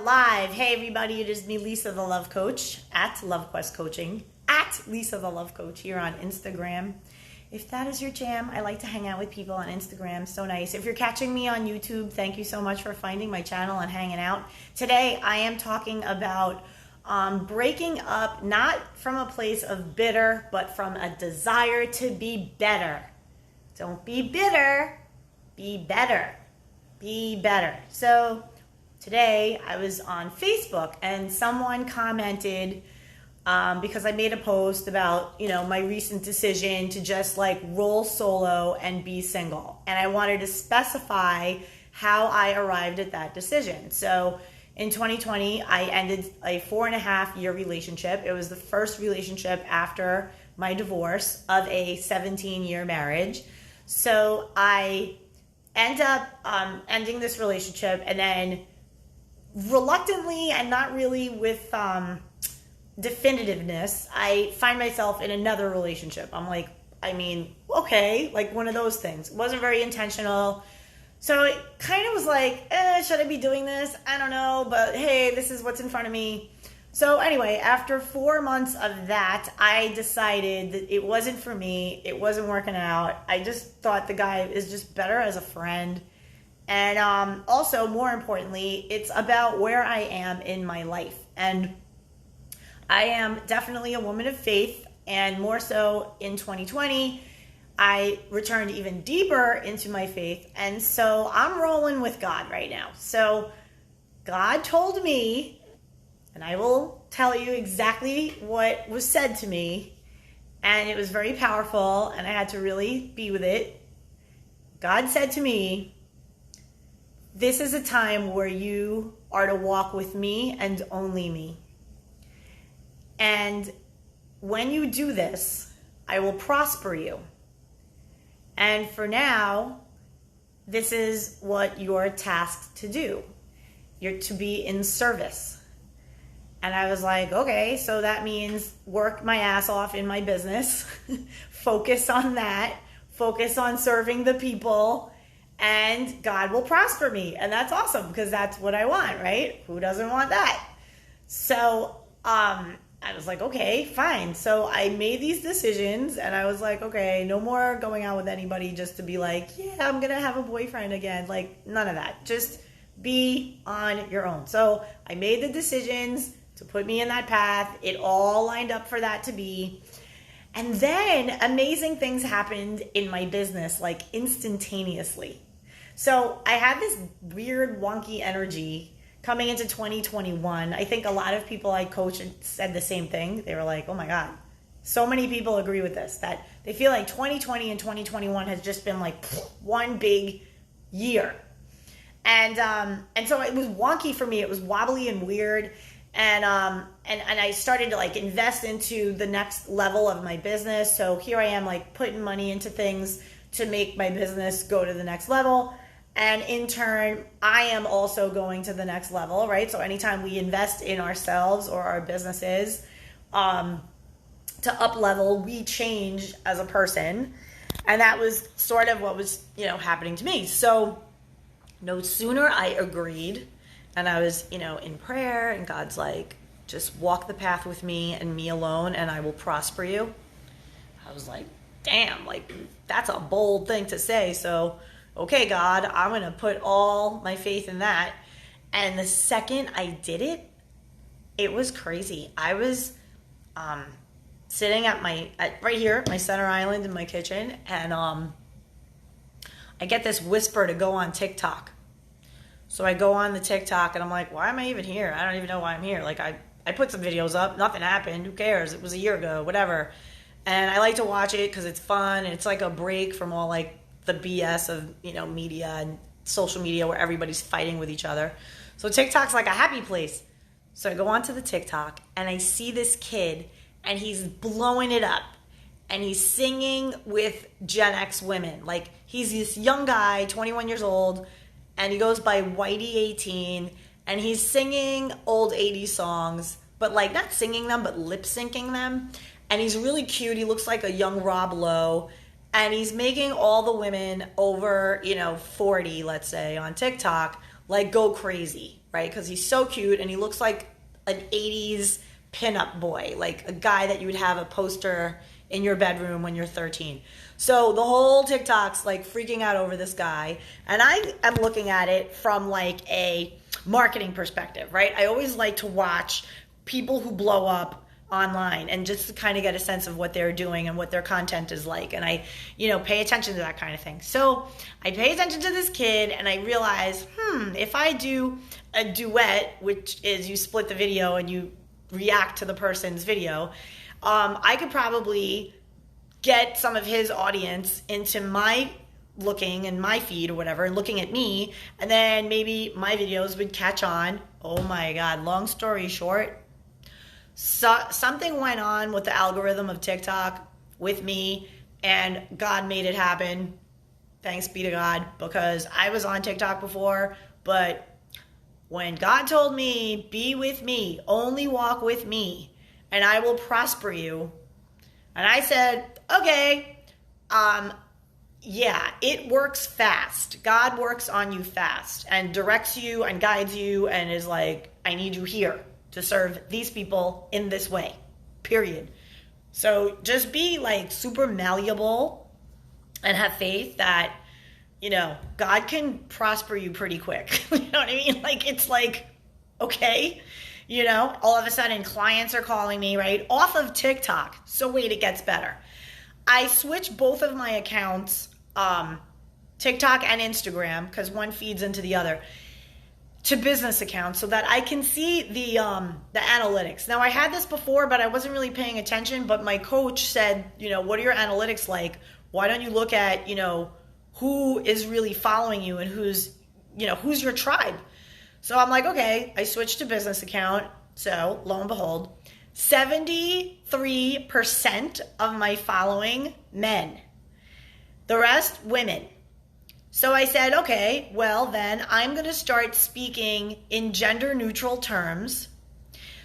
live. Hey everybody, it is me, Lisa the Love Coach, at LoveQuest Coaching, at Lisa the Love Coach here on Instagram. If that is your jam, I like to hang out with people on Instagram. So nice. If you're catching me on YouTube, thank you so much for finding my channel and hanging out. Today, I am talking about breaking up, not from a place of bitter, but from a desire to be better. Don't be bitter, be better. Be better. So today I was on Facebook and someone commented because I made a post about, my recent decision to just like roll solo and be single. And I wanted to specify how I arrived at that decision. So in 2020, I ended a 4.5-year relationship. It was the first relationship after my divorce of a 17-year marriage. So I end up ending this relationship, and then reluctantly and not really with definitiveness, I find myself in another relationship. I'm like, okay, like one of those things. It wasn't very intentional. So it kind of was like, should I be doing this? I don't know, but hey, this is what's in front of me. So anyway, after 4 months of that, I decided that it wasn't for me. It wasn't working out. I just thought the guy is just better as a friend. And also, more importantly, it's about where I am in my life. And I am definitely a woman of faith, and more so in 2020, I returned even deeper into my faith. And so I'm rolling with God right now. So God told me, and I will tell you exactly what was said to me, and it was very powerful, and I had to really be with it. God said to me, this is a time where you are to walk with me and only me. And when you do this, I will prosper you. And for now, this is what you're tasked to do. You're to be in service. And I was like, okay, so that means work my ass off in my business, focus on that, focus on serving the people, and God will prosper me. And that's awesome because that's what I want, right? Who doesn't want that? So I was like, okay, fine. So I made these decisions and I was like, okay, no more going out with anybody just to be like, yeah, I'm going to have a boyfriend again. Like none of that. Just be on your own. So I made the decisions to put me in that path. It all lined up for that to be. And then amazing things happened in my business, like instantaneously. So I had this weird, wonky energy coming into 2021. I think a lot of people I coached said the same thing. They were like, oh my God, so many people agree with this, that they feel like 2020 and 2021 has just been like one big year. And so it was wonky for me. It was wobbly and weird. And I started to like invest into the next level of my business. So here I am like putting money into things to make my business go to the next level. And in turn, I am also going to the next level, right? So anytime we invest in ourselves or our businesses to up level, we change as a person. And that was sort of what was, happening to me. So no sooner I agreed, and I was, in prayer, and God's like, just walk the path with me and me alone, and I will prosper you. I was like, damn, like, that's a bold thing to say. So, okay, God, I'm going to put all my faith in that. And the second I did it, it was crazy. I was sitting at right here, my center island in my kitchen, and I get this whisper to go on TikTok. So I go on the TikTok and I'm like, why am I even here? I don't even know why I'm here. Like I put some videos up, nothing happened. Who cares? It was a year ago, whatever. And I like to watch it because it's fun and it's like a break from all like the BS of, media and social media where everybody's fighting with each other. So TikTok's like a happy place. So I go onto the TikTok and I see this kid and he's blowing it up. And he's singing with Gen X women. Like he's this young guy, 21 years old, and he goes by Whitey18, and he's singing old 80s songs, but like not singing them, but lip syncing them. And he's really cute. He looks like a young Rob Lowe, and he's making all the women over, 40, let's say, on TikTok, like go crazy. right? Because he's so cute and he looks like an 80s pinup boy, like a guy that you would have a poster in your bedroom when you're 13. So the whole TikTok's like freaking out over this guy. And I am looking at it from like a marketing perspective, right? I always like to watch people who blow up online and just to kind of get a sense of what they're doing and what their content is like. And I, pay attention to that kind of thing. So I pay attention to this kid and I realize, if I do a duet, which is you split the video and you react to the person's video, I could probably get some of his audience into my looking in my feed or whatever and looking at me, and then maybe my videos would catch on. Oh my God, long story short, something went on with the algorithm of TikTok with me, and God made it happen. Thanks be to God, because I was on TikTok before, but when God told me, be with me, only walk with me, and I will prosper you, and I said, okay, yeah, it works fast. God works on you fast and directs you and guides you and is like, I need you here to serve these people in this way, period. So just be like super malleable and have faith that, God can prosper you pretty quick. You know what I mean? Like, it's like, okay, all of a sudden clients are calling me, right, off of TikTok. So wait, it gets better. I switched both of my accounts, TikTok and Instagram, because one feeds into the other, to business accounts so that I can see the analytics. Now, I had this before, but I wasn't really paying attention. But my coach said, what are your analytics like? Why don't you look at, who is really following you and who's your tribe? So I'm like, okay, I switched to business account. So lo and behold, 73% of my following, men. The rest, women. So I said, okay, well then I'm going to start speaking in gender neutral terms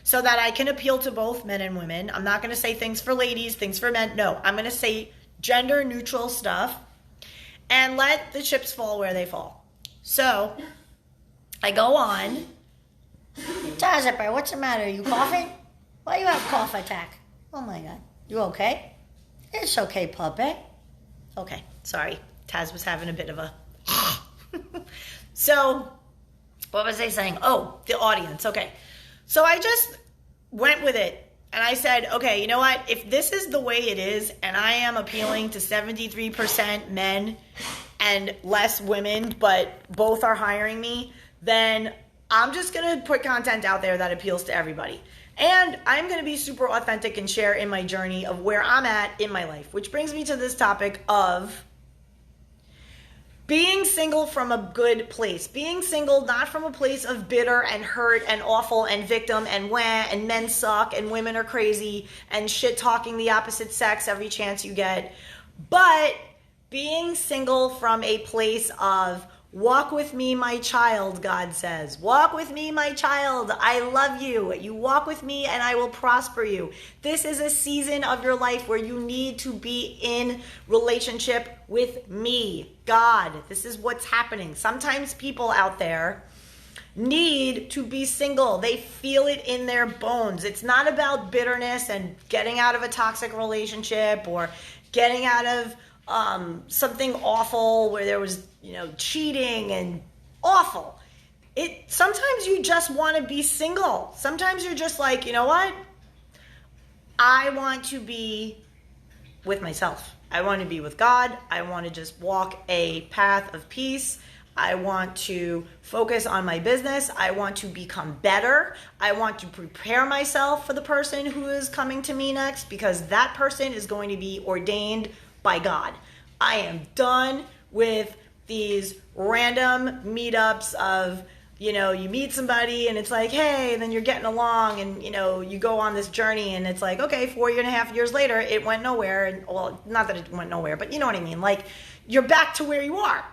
so that I can appeal to both men and women. I'm not going to say things for ladies, things for men. No, I'm going to say gender neutral stuff and let the chips fall where they fall. So I go on. Zipper, what's the matter? You coughing? Why you have a cough attack? Oh my God. You okay? It's okay, puppy. Okay, sorry. Taz was having a bit of a... So, what was I saying? Oh, the audience. Okay. So I just went with it. And I said, okay, you know what? If this is the way it is, and I am appealing to 73% men and less women, but both are hiring me, then I'm just going to put content out there that appeals to everybody. And I'm going to be super authentic and share in my journey of where I'm at in my life, which brings me to this topic of being single from a good place. Being single not from a place of bitter and hurt and awful and victim and wah and men suck and women are crazy and shit talking the opposite sex every chance you get. But being single from a place of walk with me, my child, God says. Walk with me, my child. I love you. You walk with me and I will prosper you. This is a season of your life where you need to be in relationship with me, God. This is what's happening. Sometimes people out there need to be single. They feel it in their bones. It's not about bitterness and getting out of a toxic relationship or getting out of something awful where there was, cheating and awful. Sometimes you just want to be single. Sometimes you're just like, you know what? I want to be with myself. I want to be with God. I want to just walk a path of peace. I want to focus on my business. I want to become better. I want to prepare myself for the person who is coming to me next, because that person is going to be ordained by God. I am done with these random meetups of, you meet somebody and it's like, hey, and then you're getting along and, you go on this journey and it's like, okay, 4.5 years later, it went nowhere. And well, not that it went nowhere, but you know what I mean? Like, you're back to where you are.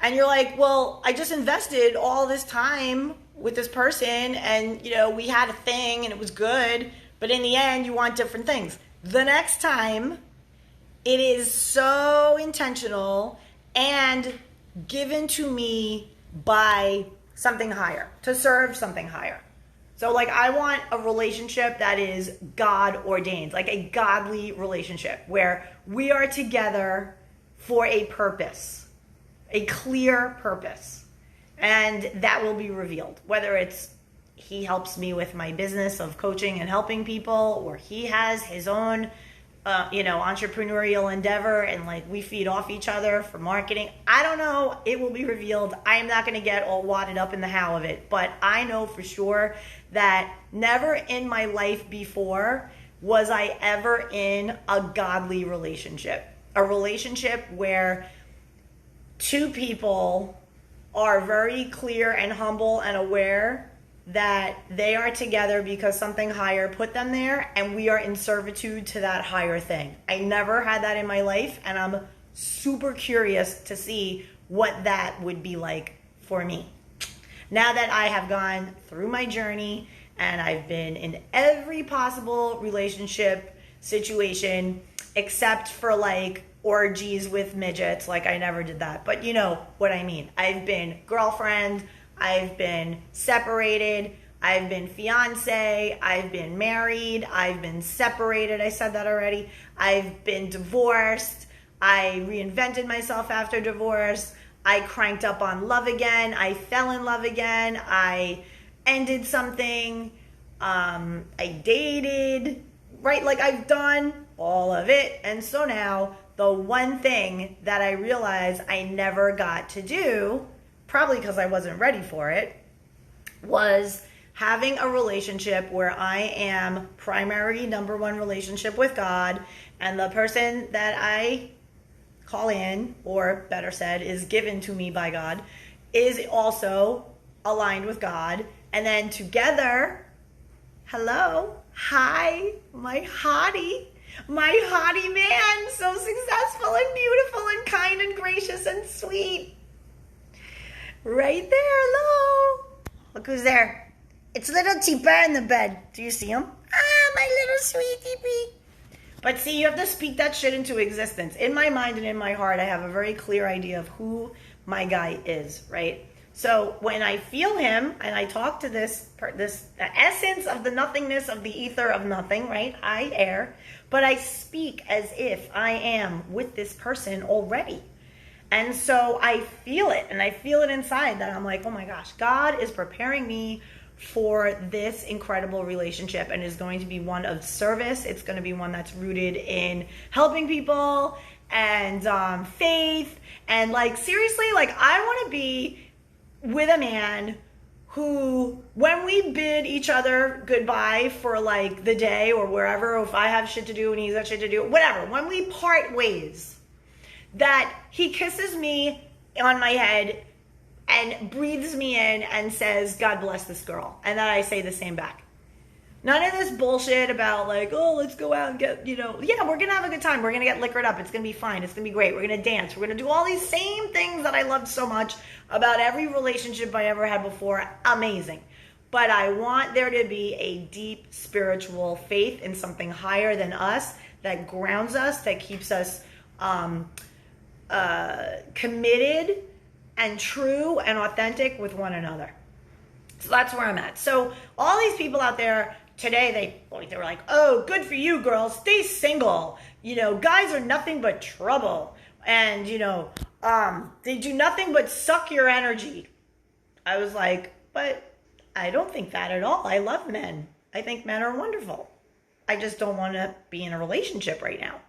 And you're like, well, I just invested all this time with this person and, we had a thing and it was good. But in the end, you want different things. The next time, it is so intentional and given to me by something higher, to serve something higher. So like I want a relationship that is God ordained, like a godly relationship where we are together for a purpose, a clear purpose. And that will be revealed, whether it's he helps me with my business of coaching and helping people, or he has his own entrepreneurial endeavor and like we feed off each other for marketing. I don't know. It will be revealed. I am not going to get all wadded up in the how of it, but I know for sure that never in my life before was I ever in a godly relationship, a relationship where two people are very clear and humble and aware that they are together because something higher put them there, and we are in servitude to that higher thing. I never had that in my life, and I'm super curious to see what that would be like for me. Now that I have gone through my journey and I've been in every possible relationship situation except for like orgies with midgets, like I never did that, but you know what I mean. I've been girlfriend, I've been separated, I've been fiance, I've been married, I've been separated, I said that already, I've been divorced, I reinvented myself after divorce, I cranked up on love again, I fell in love again, I ended something, I dated, right? Like I've done all of it. And so now the one thing that I realized I never got to do, probably because I wasn't ready for it, was having a relationship where I am primary number one relationship with God, and the person that I call in, or better said, is given to me by God, is also aligned with God. And then together, hello, hi, my hottie man, so successful and beautiful and kind and gracious and sweet. Right there, hello. Look who's there. It's little T-Bear in the bed. Do you see him? Ah, my little sweetie pea. But see, you have to speak that shit into existence. In my mind and in my heart, I have a very clear idea of who my guy is, right? So when I feel him and I talk to this essence of the nothingness of the ether of nothing, right? I air, but I speak as if I am with this person already. And so I feel it, and I feel it inside that I'm like, oh my gosh, God is preparing me for this incredible relationship, and is going to be one of service. It's going to be one that's rooted in helping people and faith. And like, seriously, like I want to be with a man who, when we bid each other goodbye for like the day or wherever, or if I have shit to do and he's got shit to do, whatever, when we part ways, that he kisses me on my head and breathes me in and says, God bless this girl. And then I say the same back. None of this bullshit about like, oh, let's go out and get, yeah, we're going to have a good time. We're going to get liquored up. It's going to be fine. It's going to be great. We're going to dance. We're going to do all these same things that I loved so much about every relationship I ever had before. Amazing. But I want there to be a deep spiritual faith in something higher than us that grounds us, that keeps us committed and true and authentic with one another. So that's where I'm at. So all these people out there today, they were like, oh, good for you, girls. Stay single. Guys are nothing but trouble. And, they do nothing but suck your energy. I was like, but I don't think that at all. I love men. I think men are wonderful. I just don't want to be in a relationship right now.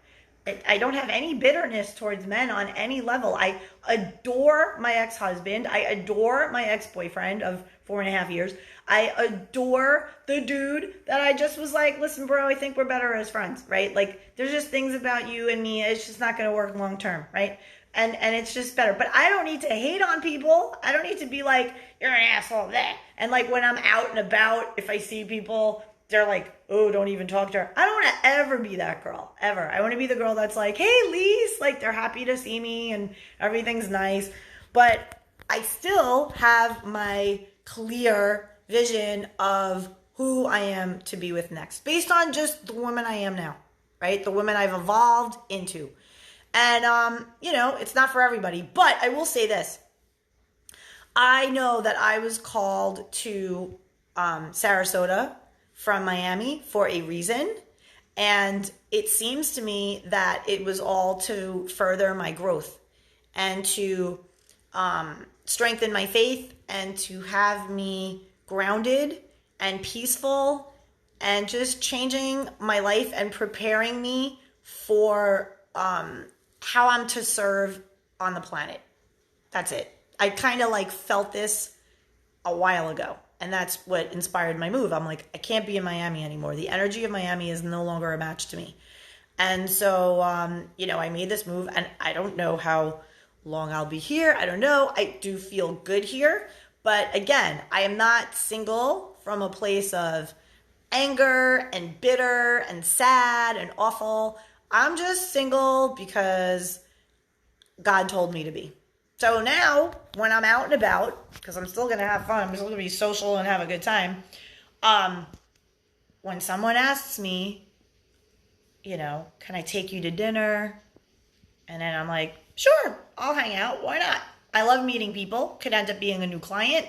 I don't have any bitterness towards men on any level. I adore my ex-husband. I adore my ex-boyfriend of 4.5 years. I adore the dude that I just was like, listen, bro, I think we're better as friends, right? Like, there's just things about you and me. It's just not going to work long term, right? And it's just better. But I don't need to hate on people. I don't need to be like, you're an asshole, that. And like when I'm out and about, if I see people, they're like, oh, don't even talk to her. I don't want to ever be that girl, ever. I want to be the girl that's like, hey, Lise, like they're happy to see me and everything's nice. But I still have my clear vision of who I am to be with next, based on just the woman I am now, right? The woman I've evolved into. And, it's not for everybody. But I will say this. I know that I was called to Sarasota from Miami for a reason. And it seems to me that it was all to further my growth and to strengthen my faith and to have me grounded and peaceful and just changing my life and preparing me for how I'm to serve on the planet. That's it. I kind of like felt this a while ago. And that's what inspired my move. I'm like, I can't be in Miami anymore. The energy of Miami is no longer a match to me. And so, I made this move, and I don't know how long I'll be here. I don't know. I do feel good here. But again, I am not single from a place of anger and bitter and sad and awful. I'm just single because God told me to be. So now, when I'm out and about, because I'm still going to have fun, I'm still going to be social and have a good time, when someone asks me, can I take you to dinner? And then I'm like, sure, I'll hang out. Why not? I love meeting people. Could end up being a new client.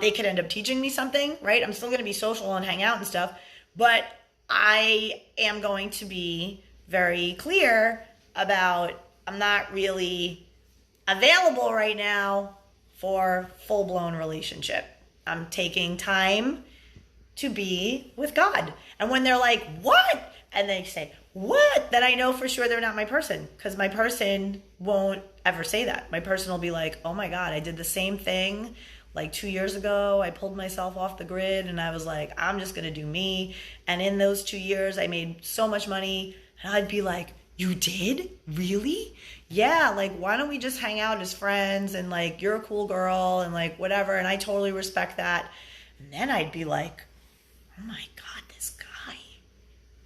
They could end up teaching me something, right? I'm still going to be social and hang out and stuff. But I am going to be very clear about I'm not really available right now for full-blown relationship. I'm taking time to be with God. And when they're like, what? And they say, what? Then I know for sure they're not my person, because my person won't ever say that. My person will be like, oh my God, I did the same thing like 2 years ago. I pulled myself off the grid and I was like, I'm just going to do me. And in those 2 years, I made so much money. And I'd be like, you did? Really? Yeah, like, why don't we just hang out as friends, and like, you're a cool girl and like whatever, and I totally respect that. And then I'd be like, oh my God, this guy,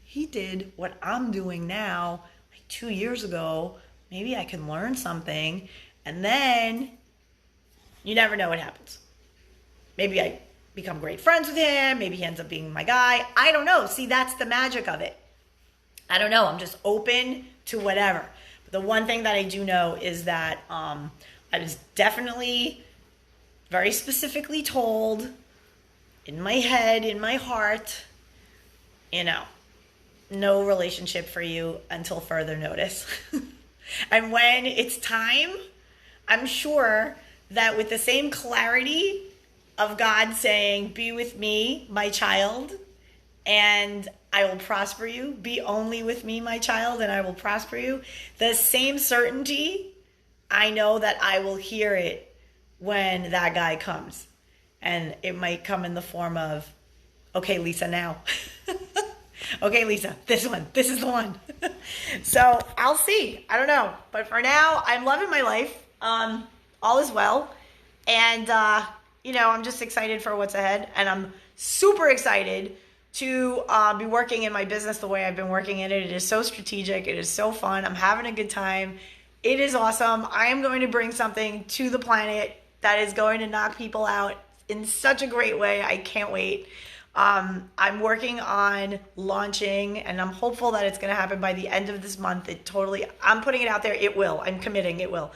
he did what I'm doing now like 2 years ago. Maybe I can learn something. And then you never know what happens. Maybe I become great friends with him. Maybe he ends up being my guy. I don't know. See, that's the magic of it. I don't know. I'm just open to whatever. But the one thing that I do know is that I was definitely very specifically told in my head, in my heart, no relationship for you until further notice. And when it's time, I'm sure that with the same clarity of God saying, be with me, my child, and I will prosper you. Be only with me, my child, and I will prosper you. The same certainty, I know that I will hear it when that guy comes. And it might come in the form of, okay, Lisa, now. Okay, Lisa, this is the one. So I'll see. I don't know. But for now, I'm loving my life. All is well. And, I'm just excited for what's ahead. And I'm super excited to be working in my business the way I've been working in it. It is so strategic. It is so fun. I'm having a good time. It is awesome. I am going to bring something to the planet that is going to knock people out in such a great way. I can't wait. I'm working on launching, and I'm hopeful that it's going to happen by the end of this month. I'm putting it out there. It will. I'm committing. It will.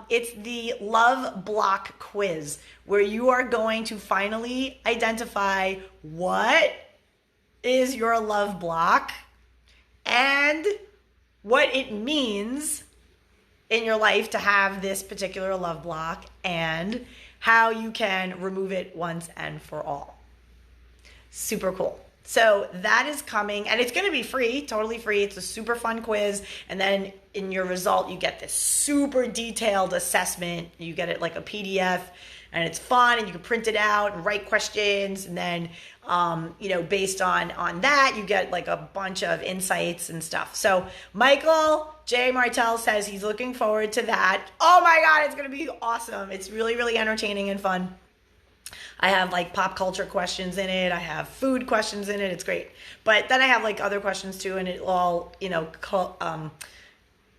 It's the Love Block quiz, where you are going to finally identify what is your love block and what it means in your life to have this particular love block and how you can remove it once and for all. Super cool. So that is coming, and it's going to be free, totally free. It's a super fun quiz. And then in your result, you get this super detailed assessment. You get it like a PDF, and it's fun, and you can print it out and write questions. And then, based on that, you get like a bunch of insights and stuff. So Michael J. Martell says he's looking forward to that. Oh my God, it's going to be awesome. It's really, really entertaining and fun. I have like pop culture questions in it. I have food questions in it. It's great. But then I have like other questions too, and it all,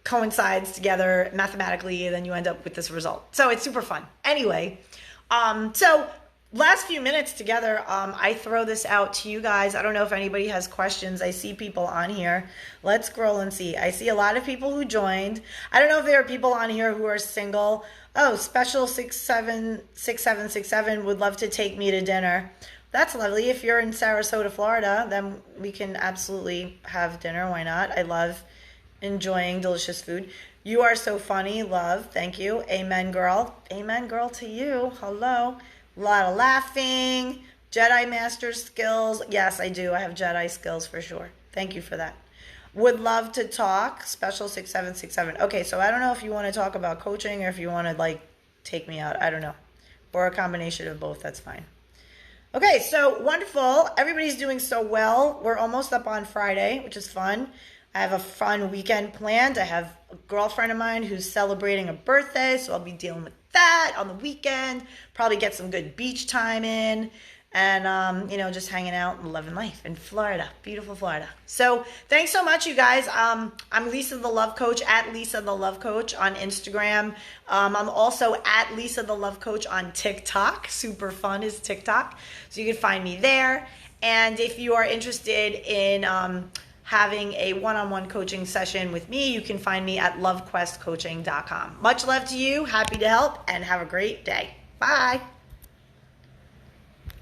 coincides together mathematically, and then you end up with this result. So it's super fun. Anyway, so last few minutes together, I throw this out to you guys. I don't know if anybody has questions. I see people on here. Let's scroll and see. I see a lot of people who joined. I don't know if there are people on here who are single. Oh, special 6767 would love to take me to dinner. That's lovely. If you're in Sarasota, Florida, then we can absolutely have dinner. Why not? I love enjoying delicious food. You are so funny, love. Thank you. Amen, girl. Amen, girl, to you. Hello. A lot of laughing. Jedi Master skills. Yes, I do. I have Jedi skills for sure. Thank you for that. Would love to talk. Special 6767. Okay, so I don't know if you want to talk about coaching or if you want to like take me out. I don't know. Or a combination of both. That's fine. Okay, so wonderful. Everybody's doing so well. We're almost up on Friday, which is fun. I have a fun weekend planned. I have a girlfriend of mine who's celebrating a birthday, so I'll be dealing with that on the weekend. Probably get some good beach time in. And, just hanging out and loving life in Florida, beautiful Florida. So thanks so much, you guys. I'm Lisa the Love Coach, at Lisa the Love Coach on Instagram. I'm also at Lisa the Love Coach on TikTok. Super fun is TikTok. So you can find me there. And if you are interested in having a one-on-one coaching session with me, you can find me at LoveQuestCoaching.com. Much love to you. Happy to help and have a great day. Bye.